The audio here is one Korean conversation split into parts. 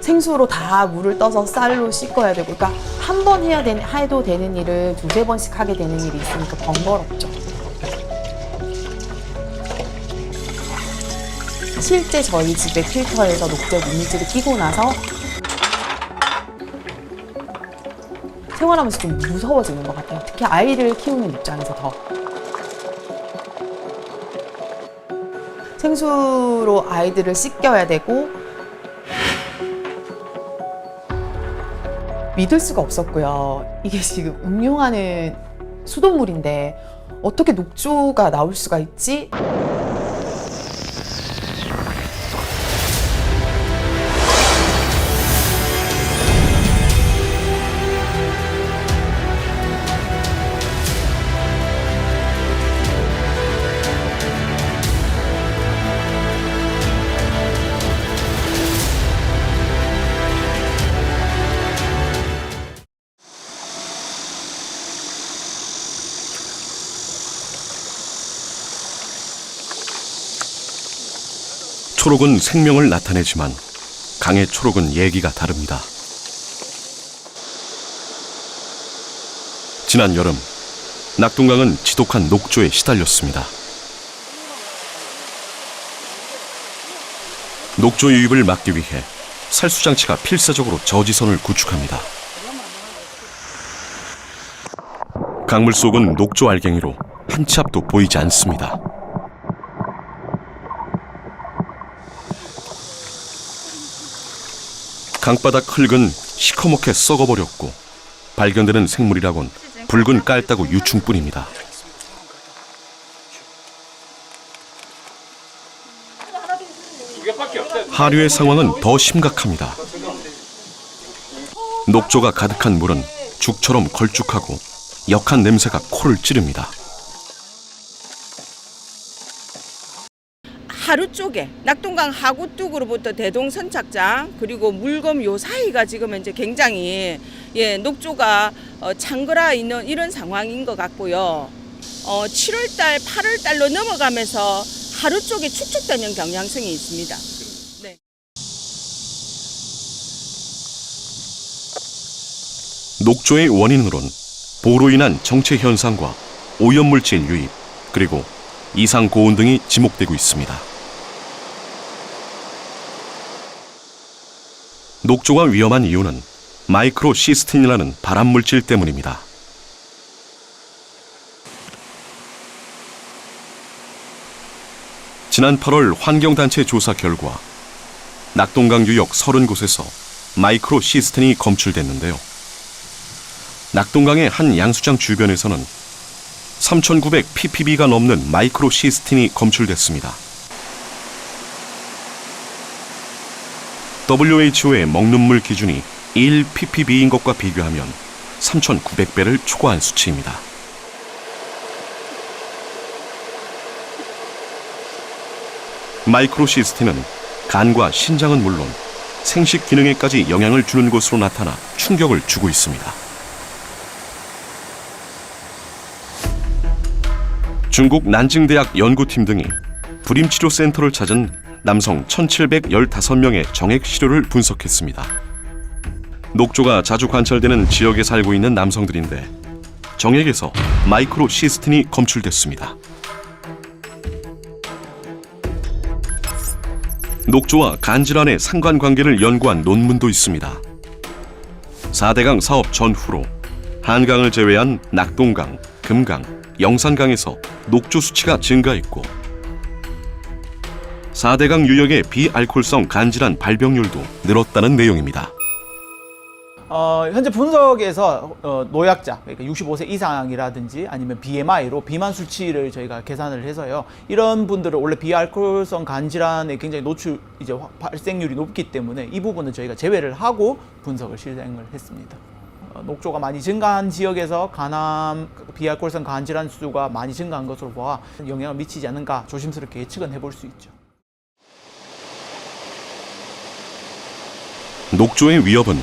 생수로 다 물을 떠서 쌀로 씻어야 되고, 그러니까 한 번 해도 되는 일을 두세 번씩 하게 되는 일이 있으니까 번거롭죠. 실제 저희 집에 필터에서 녹조 이미지를 끼고 나서 생활하면서 좀 무서워지는 것 같아요. 특히 아이를 키우는 입장에서 더. 생수로 아이들을 씻겨야 되고 믿을 수가 없었고요. 이게 지금 음용하는 수돗물인데 어떻게 녹조가 나올 수가 있지? 초록은 생명을 나타내지만 강의 초록은 얘기가 다릅니다. 지난 여름, 낙동강은 지독한 녹조에 시달렸습니다. 녹조 유입을 막기 위해 살수장치가 필사적으로 저지선을 구축합니다. 강물 속은 녹조 알갱이로 한 치 앞도 보이지 않습니다. 강바닥 흙은 시커멓게 썩어버렸고 발견되는 생물이라곤 붉은 깔따구 유충뿐입니다. 하류의 상황은 더 심각합니다. 녹조가 가득한 물은 죽처럼 걸쭉하고 역한 냄새가 코를 찌릅니다. 하루 쪽에 낙동강 하구 쪽으로부터 대동선착장 그리고 물검 요 사이가 지금 이제 굉장히 녹조가 창글어 있는 이런 상황인 것 같고요. 7월달, 8월달로 넘어가면서 하루 쪽에 축적되는 경향성이 있습니다. 네. 녹조의 원인으론 보로 인한 정체 현상과 오염물질 유입 그리고 이상 고온 등이 지목되고 있습니다. 녹조가 위험한 이유는 마이크로시스틴이라는 발암물질 때문입니다. 지난 8월 환경단체 조사 결과 낙동강 유역 30곳에서 마이크로시스틴이 검출됐는데요. 낙동강의 한 양수장 주변에서는 3,900 ppb가 넘는 마이크로시스틴이 검출됐습니다. WHO의 먹는 물 기준이 1 ppb인 것과 비교하면 3,900배를 초과한 수치입니다. 마이크로시스틴은 간과 신장은 물론 생식 기능에까지 영향을 주는 것으로 나타나 충격을 주고 있습니다. 중국 난징대학 연구팀 등이 불임치료센터를 찾은 남성 1,715명의 정액 시료를 분석했습니다. 녹조가 자주 관찰되는 지역에 살고 있는 남성들인데 정액에서 마이크로시스틴이 검출됐습니다. 녹조와 간질환의 상관관계를 연구한 논문도 있습니다. 4대강 사업 전후로 한강을 제외한 낙동강, 금강, 영산강에서 녹조 수치가 증가했고 4대강 유역의 비알코올성 간질환 발병률도 늘었다는 내용입니다. 현재 분석에서 노약자, 그러니까 65세 이상이라든지 아니면 BMI로 비만 수치를 저희가 계산을 해서요. 이런 분들은 원래 비알코올성 간질환에 굉장히 발생률이 높기 때문에 이 부분은 저희가 제외를 하고 분석을 실행을 했습니다. 녹조가 많이 증가한 지역에서 간암, 비알코올성 간질환 수가 많이 증가한 것으로 보아 영향을 미치지 않는가 조심스럽게 예측은 해볼 수 있죠. 녹조의 위협은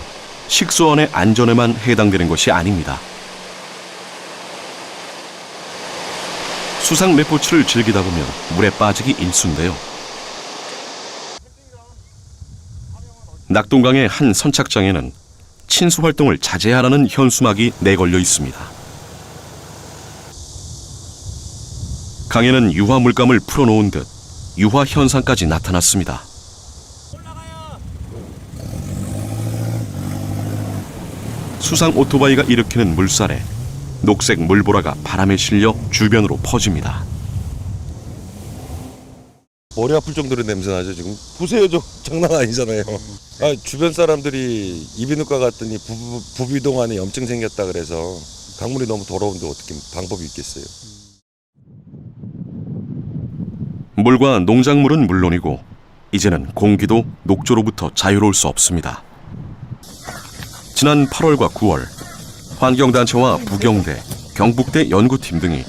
식수원의 안전에만 해당되는 것이 아닙니다. 수상 맵포츠를 즐기다 보면 물에 빠지기 일쑤인데요. 낙동강의 한 선착장에는 친수 활동을 자제하라는 현수막이 내걸려 있습니다. 강에는 유화 물감을 풀어놓은 듯 유화 현상까지 나타났습니다. 수상 오토바이가 일으키는 물살에 녹색 물보라가 바람에 실려 주변으로 퍼집니다. 머리 아플 정도로 냄새 나죠 지금. 보세요, 저 장난 아니잖아요. 주변 사람들이 이비인후과 갔더니 부비동 안에 염증 생겼다 그래서 강물이 너무 더러운데 어떻게 방법이 있겠어요. 물과 농작물은 물론이고 이제는 공기도 녹조로부터 자유로울 수 없습니다. 지난 8월과 9월 환경단체와 부경대, 경북대 연구팀 등이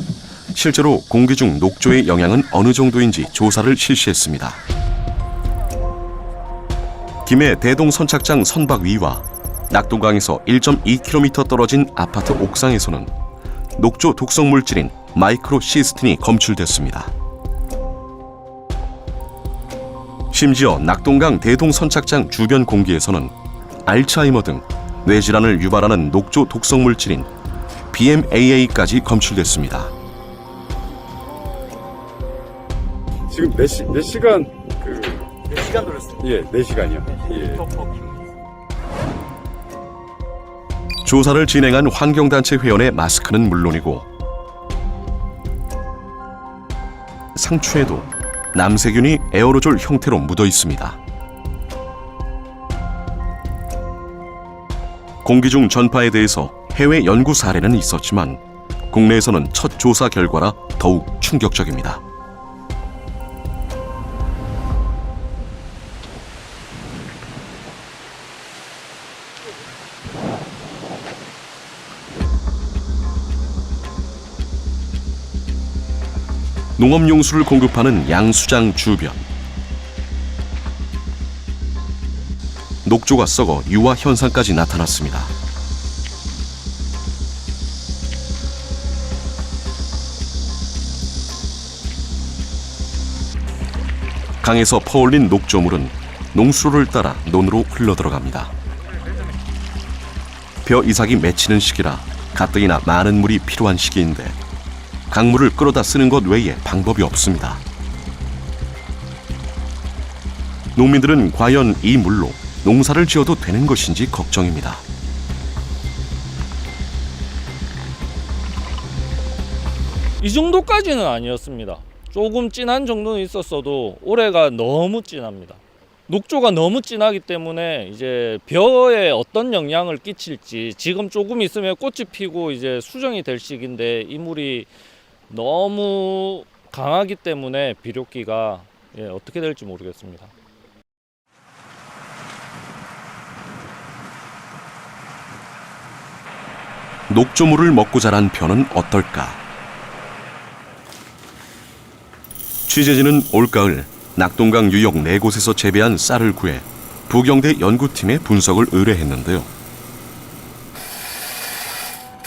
실제로 공기 중 녹조의 영향은 어느 정도인지 조사를 실시했습니다. 김해 대동 선착장 선박 위와 낙동강에서 1.2km 떨어진 아파트 옥상에서는 녹조 독성 물질인 마이크로시스틴이 검출됐습니다. 심지어 낙동강 대동 선착장 주변 공기에서는 알츠하이머 등 뇌질환을 유발하는 녹조 독성 물질인 BMAA까지 검출됐습니다. 지금 몇 시간 몇 시간 돌렸습니다. 예, 4시간이요. 예. 조사를 진행한 환경단체 회원의 마스크는 물론이고 상추에도 남세균이 에어로졸 형태로 묻어 있습니다. 공기 중 전파에 대해서 해외 연구 사례는 있었지만 국내에서는 첫 조사 결과라 더욱 충격적입니다. 농업용수를 공급하는 양수장 주변. 녹조가 썩어 유화 현상까지 나타났습니다. 강에서 퍼올린 녹조물은 농수로를 따라 논으로 흘러들어갑니다. 벼 이삭이 맺히는 시기라 가뜩이나 많은 물이 필요한 시기인데 강물을 끌어다 쓰는 것 외에 방법이 없습니다. 농민들은 과연 이 물로 농사를 지어도 되는 것인지 걱정입니다. 이 정도까지는 아니었습니다. 조금 진한 정도는 있었어도 올해가 너무 진합니다. 녹조가 너무 진하기 때문에 이제 벼에 어떤 영향을 끼칠지, 지금 조금 있으면 꽃이 피고 이제 수정이 될 시기인데 이 물이 너무 강하기 때문에 비료기가 어떻게 될지 모르겠습니다. 녹조물을 먹고 자란 벼는 어떨까? 취재진은 올가을 낙동강 유역 4곳에서 재배한 쌀을 구해 부경대 연구팀에 분석을 의뢰했는데요.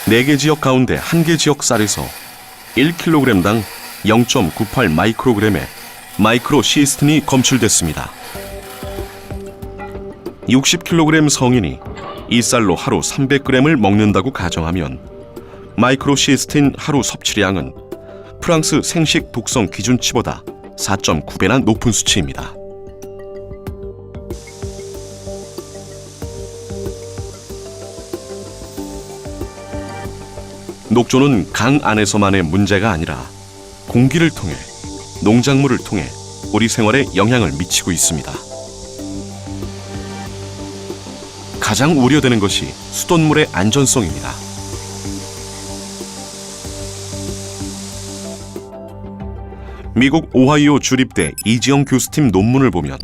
4개 지역 가운데 1개 지역 쌀에서 1kg당 0.98 마이크로그램의 마이크로시스틴이 검출됐습니다. 60kg 성인이 이 쌀로 하루 300g을 먹는다고 가정하면 마이크로시스틴 하루 섭취량은 프랑스 생식 독성 기준치보다 4.9배나 높은 수치입니다. 녹조는 강 안에서만의 문제가 아니라 공기를 통해, 농작물을 통해 우리 생활에 영향을 미치고 있습니다. 가장 우려되는 것이 수돗물의 안전성입니다. 미국 오하이오 주립대 이지영 교수팀 논문을 보면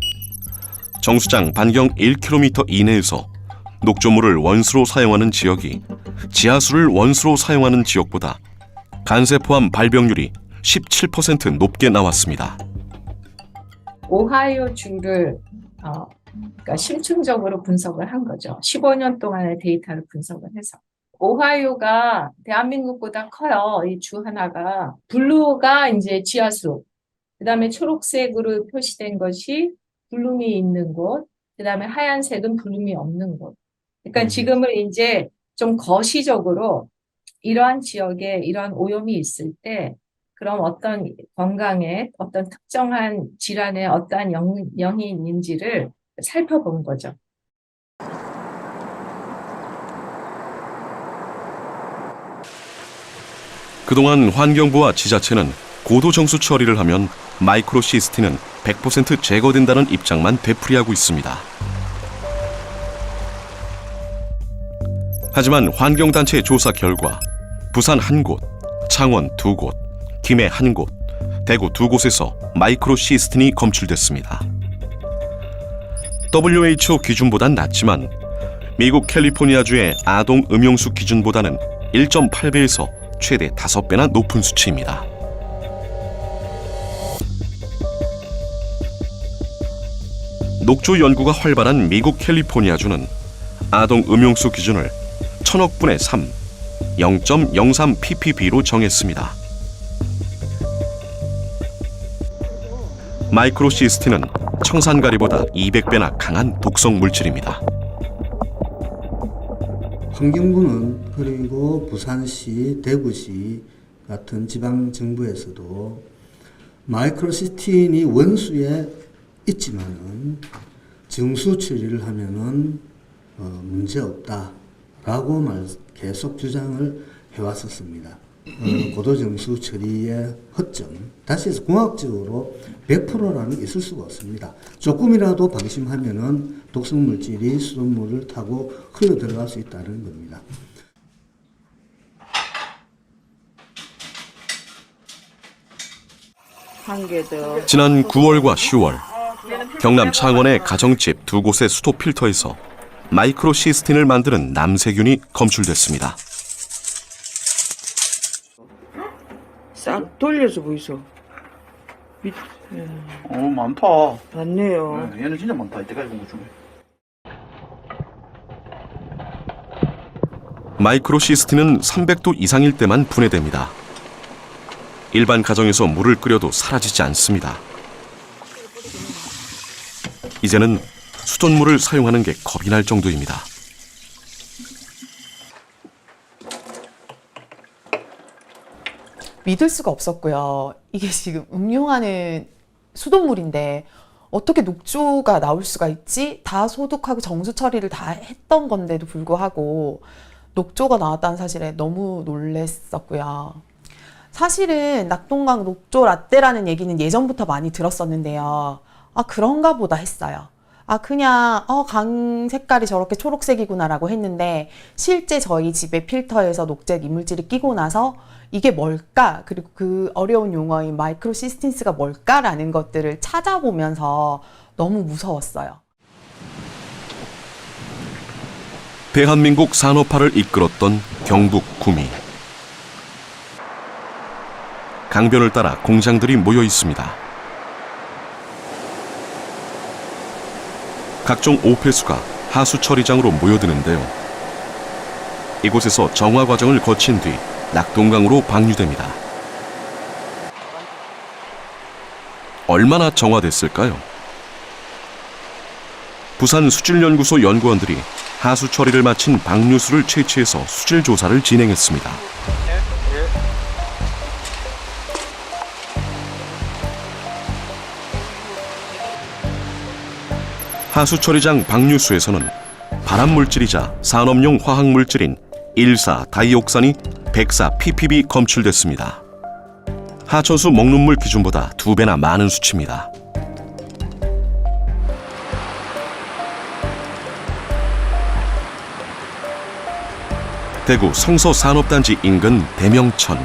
정수장 반경 1km 이내에서 녹조물을 원수로 사용하는 지역이 지하수를 원수로 사용하는 지역보다 간세 포함 발병률이 17% 높게 나왔습니다. 오하이오 주를 그러니까 심층적으로 분석을 한 거죠. 15년 동안의 데이터를 분석을 해서. 오하이오가 대한민국보다 커요. 이 주 하나가. 블루가 이제 지하수, 그다음에 초록색으로 표시된 것이 블룸이 있는 곳, 그다음에 하얀색은 블룸이 없는 곳. 그러니까 지금은 이제 좀 거시적으로 이러한 지역에 이러한 오염이 있을 때 그럼 어떤 건강에 어떤 특정한 질환에 어떠한 영이 있는지를 살펴본 거죠. 그동안 환경부와 지자체는 고도 정수 처리를 하면 마이크로시스틴은 100% 제거된다는 입장만 되풀이하고 있습니다. 하지만 환경단체 조사 결과 부산 1곳, 창원 2곳, 김해 1곳, 대구 2곳에서 마이크로시스틴이 검출됐습니다. WHO 기준보단 낮지만 미국 캘리포니아주의 아동 음용수 기준보다는 1.8배에서 최대 5배나 높은 수치입니다. 녹조 연구가 활발한 미국 캘리포니아주는 아동 음용수 기준을 1000억 분의 3, 0.03 ppb로 정했습니다. 마이크로시스틴은 청산가리보다 200배나 강한 독성 물질입니다. 환경부는 그리고 부산시, 대구시 같은 지방정부에서도 마이크로시스틴이 원수에 있지만은 정수 처리를 하면은 문제 없다라고 계속 주장을 해왔었습니다. 고도 정수 처리의 허점, 다시 해서 공학적으로 100%라는 게 있을 수가 없습니다. 조금이라도 방심하면은 독성 물질이 수돗물을 타고 흘러 들어갈 수 있다는 겁니다. 지난 9월과 10월 경남 창원의 가정집 2곳의 수도 필터에서 마이크로시스틴을 만드는 남세균이 검출됐습니다. 싹 돌려서 보이소. 많다. 맞네요. 얘는 진짜 많다. 이때까지 본 것 중에. 마이크로시스틴은 300도 이상일 때만 분해됩니다. 일반 가정에서 물을 끓여도 사라지지 않습니다. 이제는 수돗물을 사용하는 게 겁이 날 정도입니다. 믿을 수가 없었고요. 이게 지금 음용하는 수돗물인데 어떻게 녹조가 나올 수가 있지? 다 소독하고 정수 처리를 다 했던 건데도 불구하고 녹조가 나왔다는 사실에 너무 놀랬었고요. 사실은 낙동강 녹조 라떼라는 얘기는 예전부터 많이 들었었는데요. 아, 그런가 보다 했어요. 아, 그냥 강 색깔이 저렇게 초록색이구나라고 했는데 실제 저희 집의 필터에서 녹색 이물질이 끼고 나서 이게 뭘까? 그리고 그 어려운 용어인 마이크로시스틴스가 뭘까라는 것들을 찾아보면서 너무 무서웠어요. 대한민국 산업화를 이끌었던 경북 구미. 강변을 따라 공장들이 모여 있습니다. 각종 오폐수가 하수 처리장으로 모여드는데요. 이곳에서 정화 과정을 거친 뒤 낙동강으로 방류됩니다. 얼마나 정화됐을까요? 부산 수질연구소 연구원들이 하수 처리를 마친 방류수를 채취해서 수질 조사를 진행했습니다. 하수 처리장 방류수에서는 발암물질이자 산업용 화학물질인 1,4-다이옥산이 104ppb 검출됐습니다. 하천수 먹는물 기준보다 2배나 많은 수치입니다. 대구 성서산업단지 인근 대명천.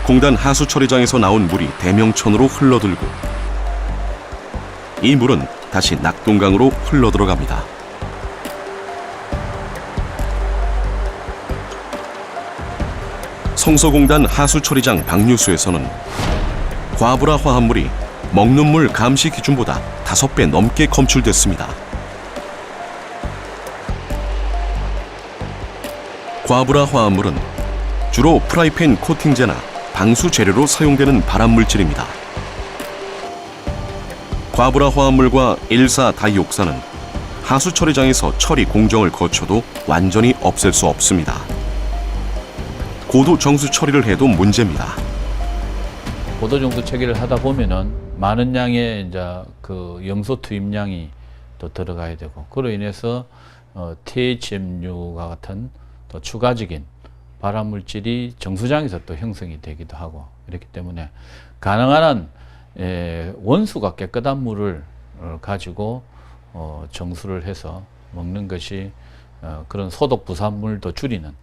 공단 하수처리장에서 나온 물이 대명천으로 흘러들고 이 물은 다시 낙동강으로 흘러들어갑니다. 성서공단 하수처리장 방류수에서는 과불화 화합물이 먹는 물 감시 기준보다 5배 넘게 검출됐습니다. 과불화 화합물은 주로 프라이팬 코팅제나 방수 재료로 사용되는 발암물질입니다. 과부라 화합물과 일사 다이옥산은 하수 처리장에서 처리 공정을 거쳐도 완전히 없앨 수 없습니다. 고도 정수 처리를 해도 문제입니다. 고도 정수 처리를 하다 보면은 많은 양의 이제 그 염소 투입량이 또 들어가야 되고, 그로 인해서 THMU와 같은 또 추가적인 발암 물질이 정수장에서 또 형성이 되기도 하고, 이렇기 때문에 가능한 한 원수가 깨끗한 물을 가지고 정수를 해서 먹는 것이 그런 소독 부산물도 줄이는.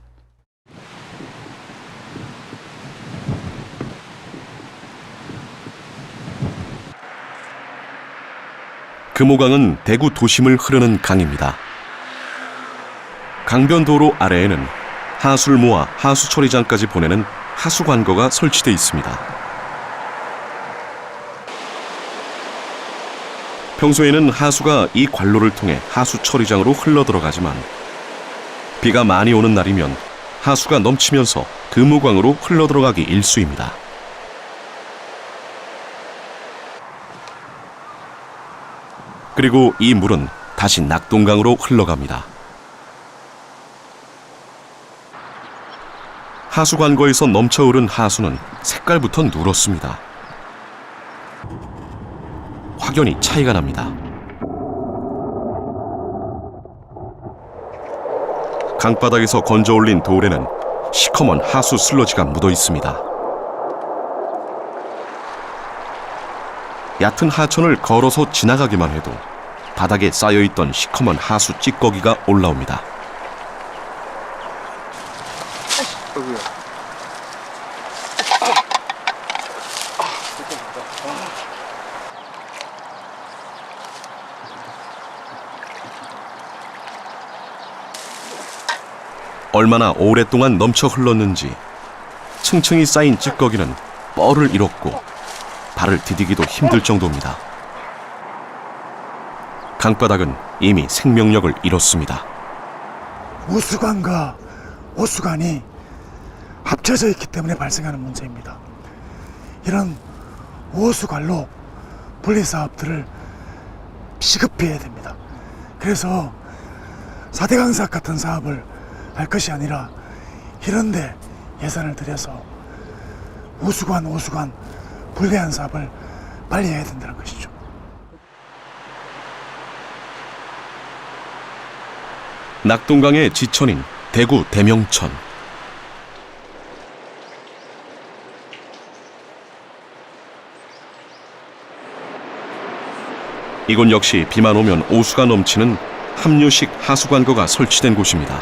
금호강은 대구 도심을 흐르는 강입니다. 강변도로 아래에는 하수를 모아 하수 처리장까지 보내는 하수관거가 설치돼 있습니다. 평소에는 하수가 이 관로를 통해 하수 처리장으로 흘러 들어가지만 비가 많이 오는 날이면 하수가 넘치면서 금호강으로 흘러 들어가기 일쑤입니다. 그리고 이 물은 다시 낙동강으로 흘러갑니다. 하수관거에서 넘쳐 흐른 하수는 색깔부터 누렇습니다. 확연히 차이가 납니다. 강바닥에서 건져 올린 돌에는 시커먼 하수 슬러지가 묻어 있습니다. 얕은 하천을 걸어서 지나가기만 해도 바닥에 쌓여있던 시커먼 하수 찌꺼기가 올라옵니다. 얼마나 오랫동안 넘쳐 흘렀는지 층층이 쌓인 찌꺼기는 뻘을 잃었고 발을 디디기도 힘들 정도입니다. 강바닥은 이미 생명력을 잃었습니다. 우수관과 오수관이 합쳐져 있기 때문에 발생하는 문제입니다. 이런 오수관로 분리사업들을 시급히 해야 됩니다. 그래서 4대 강사학 같은 사업을 할 것이 아니라 이런데 예산을 들여서 우수관, 오수관 분리한 사업을 빨리 해야 된다는 것이죠. 낙동강의 지천인 대구 대명천. 이곳 역시 비만 오면 오수가 넘치는 합류식 하수관거가 설치된 곳입니다.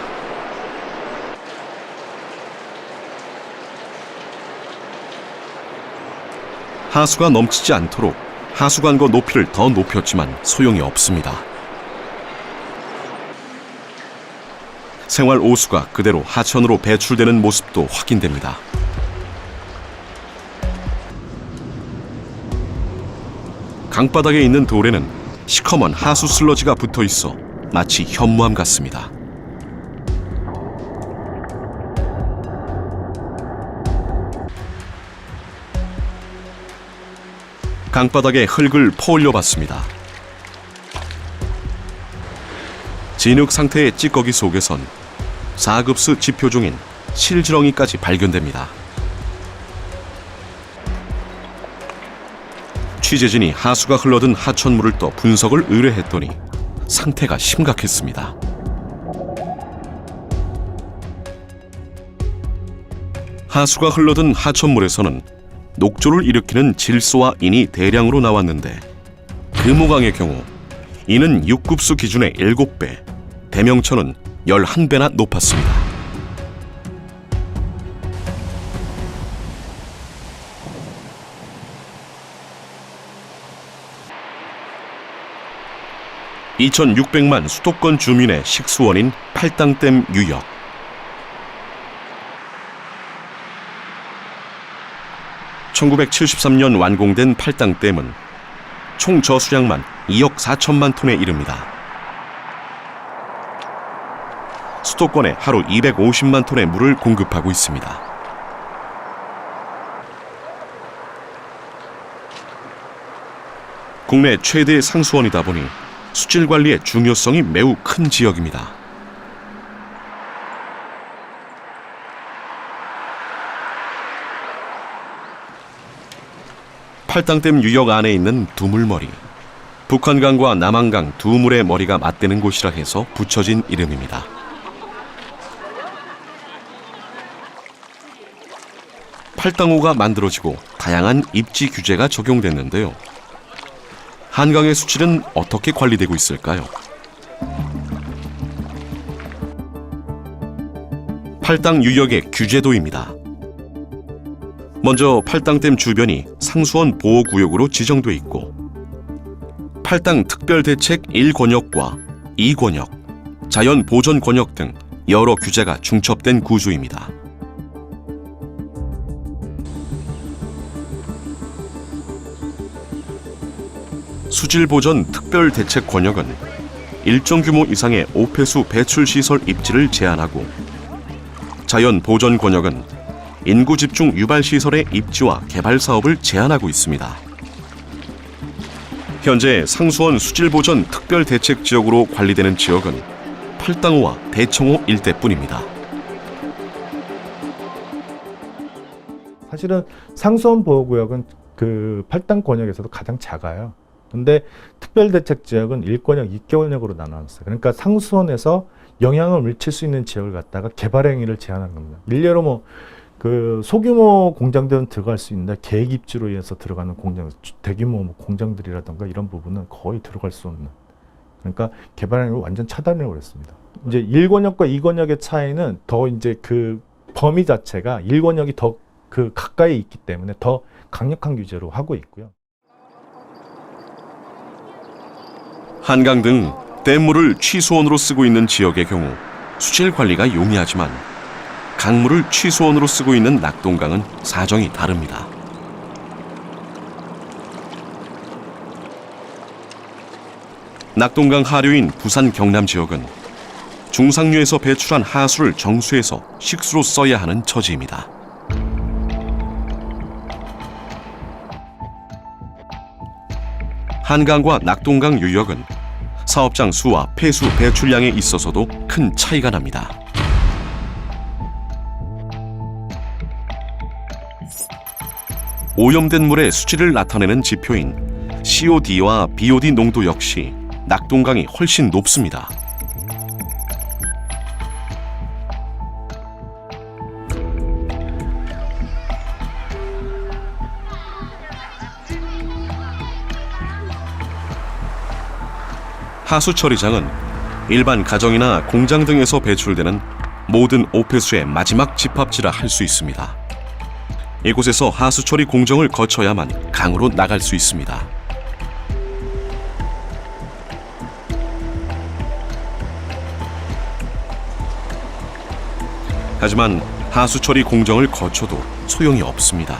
하수가 넘치지 않도록 하수관거 높이를 더 높였지만 소용이 없습니다. 생활 오수가 그대로 하천으로 배출되는 모습도 확인됩니다. 강바닥에 있는 돌에는 시커먼 하수 슬러지가 붙어 있어 마치 현무암 같습니다. 강바닥에 흙을 퍼올려 봤습니다. 진흙 상태의 찌꺼기 속에선 4급수 지표종인 실지렁이까지 발견됩니다. 취재진이 하수가 흘러든 하천물을 떠 분석을 의뢰했더니 상태가 심각했습니다. 하수가 흘러든 하천물에서는 녹조를 일으키는 질소와 인이 대량으로 나왔는데 금호강의 경우 이는 6급수 기준의 7배, 대명천은 11배나 높았습니다. (2,600만) 수도권 주민의 식수원인 팔당댐 유역. (1973년) 완공된 팔당댐은 총 저수량만 2억 4천만 톤에 이릅니다. 수도권에 하루 250만 톤의 물을 공급하고 있습니다. 국내 최대 상수원이다 보니 수질 관리의 중요성이 매우 큰 지역입니다. 팔당댐 유역 안에 있는 두물머리. 북한강과 남한강 두 물의 머리가 맞대는 곳이라 해서 붙여진 이름입니다. 팔당호가 만들어지고 다양한 입지 규제가 적용됐는데요. 한강의 수질은 어떻게 관리되고 있을까요? 팔당 유역의 규제도입니다. 먼저 팔당댐 주변이 상수원 보호구역으로 지정돼 있고 팔당 특별대책 1권역과 2권역, 자연보전권역 등 여러 규제가 중첩된 구조입니다. 수질보전 특별대책권역은 일정 규모 이상의 오폐수 배출시설 입지를 제한하고 자연보전권역은 인구집중 유발시설의 입지와 개발 사업을 제한하고 있습니다. 현재 상수원 수질보전 특별대책지역으로 관리되는 지역은 팔당호와 대청호 일대뿐입니다. 사실은 상수원 보호구역은 그 팔당 권역에서도 가장 작아요. 근데 특별대책지역은 1권역, 2권역으로 나눠놨어요. 그러니까 상수원에서 영향을 미칠 수 있는 지역을 갖다가 개발 행위를 제한한 겁니다. 일례로 뭐 그 소규모 공장들은 들어갈 수 있는데 계획 입지로 인해서 들어가는 공장, 대규모 뭐 공장들이라든가 이런 부분은 거의 들어갈 수 없는. 그러니까 개발 행위를 완전 차단을 버렸습니다. 이제 1권역과 2권역의 차이는 더 이제 그 범위 자체가 1권역이 더 그 가까이 있기 때문에 더 강력한 규제로 하고 있고요. 한강 등 댐물을 취수원으로 쓰고 있는 지역의 경우 수질 관리가 용이하지만 강물을 취수원으로 쓰고 있는 낙동강은 사정이 다릅니다. 낙동강 하류인 부산 경남 지역은 중상류에서 배출한 하수를 정수해서 식수로 써야 하는 처지입니다. 한강과 낙동강 유역은 사업장 수와 폐수 배출량에 있어서도 큰 차이가 납니다. 오염된 물의 수질을 나타내는 지표인 COD와 BOD 농도 역시 낙동강이 훨씬 높습니다. 하수 처리장은 일반 가정이나 공장 등에서 배출되는 모든 오폐수의 마지막 집합지라 할 수 있습니다. 이곳에서 하수 처리 공정을 거쳐야만 강으로 나갈 수 있습니다. 하지만 하수 처리 공정을 거쳐도 소용이 없습니다.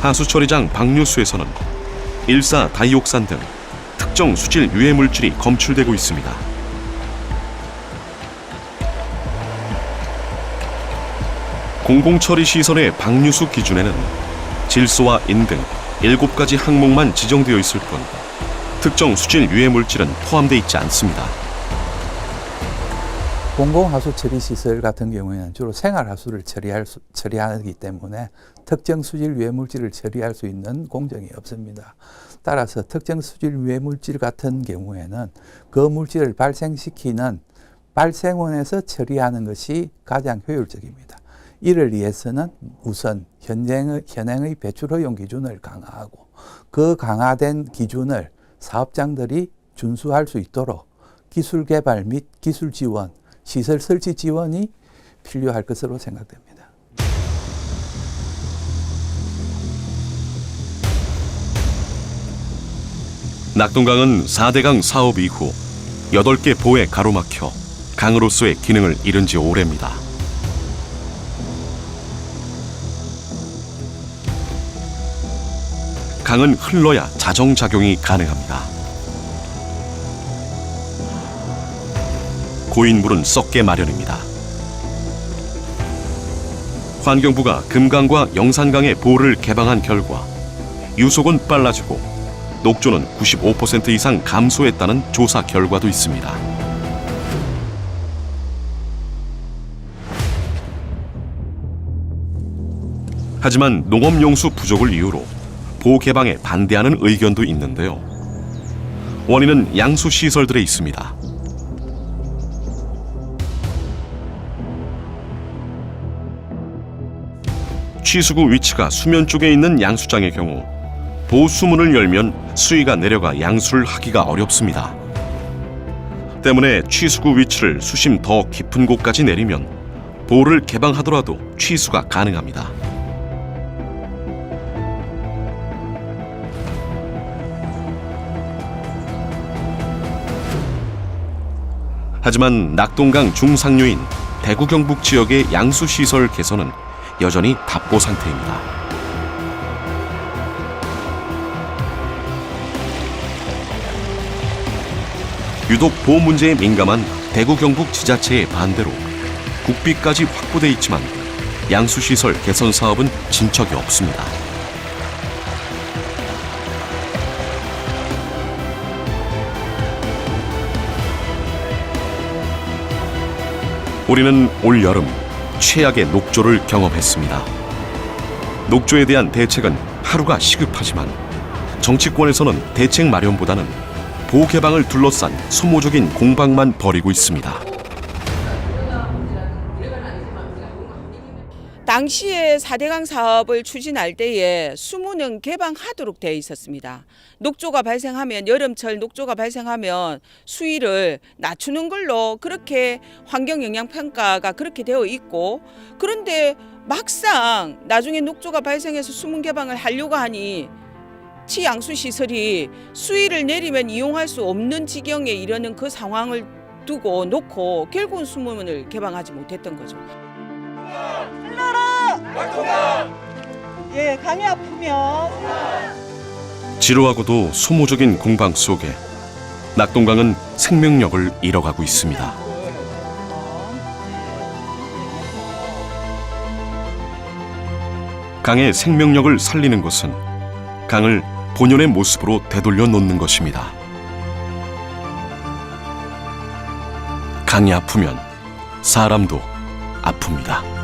하수처리장 방류수에서는 일사다이옥산 등 특정 수질 유해 물질이 검출되고 있습니다. 공공처리시설의 방류수 기준에는 질소와 인 등 7가지 항목만 지정되어 있을 뿐 특정 수질 유해 물질은 포함되어 있지 않습니다. 공공하수처리시설 같은 경우에는 주로 생활하수를 처리하기 때문에 특정 수질 유해물질을 처리할 수 있는 공정이 없습니다. 따라서 특정 수질 유해물질 같은 경우에는 그 물질을 발생시키는 발생원에서 처리하는 것이 가장 효율적입니다. 이를 위해서는 우선 현행의 배출 허용 기준을 강화하고 그 강화된 기준을 사업장들이 준수할 수 있도록 기술 개발 및 기술 지원, 시설 설치 지원이 필요할 것으로 생각됩니다. 낙동강은 4대강 사업 이후 8개 보에 가로막혀 강으로서의 기능을 잃은 지 오래입니다. 강은 흘러야 자정작용이 가능합니다. 고인 물은 썩게 마련입니다. 환경부가 금강과 영산강의 보를 개방한 결과 유속은 빨라지고 녹조는 95% 이상 감소했다는 조사 결과도 있습니다. 하지만 농업용수 부족을 이유로 보 개방에 반대하는 의견도 있는데요. 원인은 양수 시설들에 있습니다. 취수구 위치가 수면 쪽에 있는 양수장의 경우 보 수문을 열면 수위가 내려가 양수를 하기가 어렵습니다. 때문에 취수구 위치를 수심 더 깊은 곳까지 내리면 보를 개방하더라도 취수가 가능합니다. 하지만 낙동강 중상류인 대구 경북 지역의 양수 시설 개선은 여전히 답보 상태입니다. 유독 보 문제에 민감한 대구 경북 지자체의 반대로 국비까지 확보돼 있지만 양수 시설 개선 사업은 진척이 없습니다. 우리는 올 여름 최악의 녹조를 경험했습니다. 녹조에 대한 대책은 하루가 시급하지만 정치권에서는 대책 마련보다는 보 개방을 둘러싼 소모적인 공방만 벌이고 있습니다. 당시에 4대강 사업을 추진할 때에 수문은 개방하도록 되어 있었습니다. 녹조가 발생하면 여름철 녹조가 발생하면 수위를 낮추는 걸로 그렇게 환경영향평가가 그렇게 되어 있고, 그런데 막상 나중에 녹조가 발생해서 수문 개방을 하려고 하니 치양수시설이 수위를 내리면 이용할 수 없는 지경에 이르는 그 상황을 두고 놓고 결국은 수문을 개방하지 못했던 거죠. 예, 강이 아프면 지루하고도 소모적인 공방 속에 낙동강은 생명력을 잃어가고 있습니다. 강의 생명력을 살리는 것은 강을 본연의 모습으로 되돌려 놓는 것입니다. 강이 아프면 사람도 아픕니다.